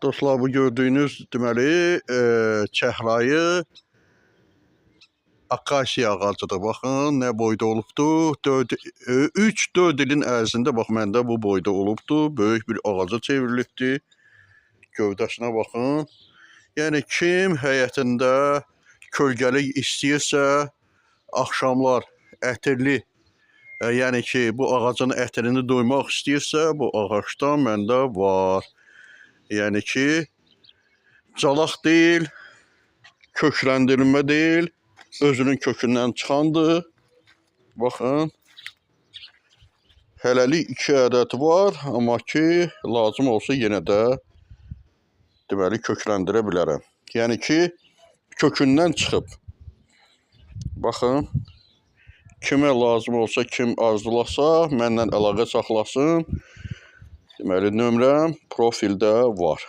Dostlar, bu gördüyünüz deməli çəhrayı akasiya ağacıdır. Baxın, nə boyda olubdu. 3-4 ilin ərzində bax məndə bu boyda olubdu. Böyük bir ağaca çevrilibdi. Gövdəsinə baxın. Yəni kim həyətində kölgəlik istəyirsə, axşamlar ətirli, yəni ki, bu ağacın ətirini duymaq istəyirsə, bu ağacdan məndə var. Yəni ki, calaq deyil, kökləndirilmə deyil, özünün kökündən çıxandır. Baxın, hələlik 2 ədəd var, amma ki, lazım olsa yenə də deməli kökləndirə bilərəm. Yəni ki, kökündən çıxıb. Baxın, kimə lazım olsa, kim arzulasa, mənlə əlaqə saxlasın. Deməli, nömrəm profildə var.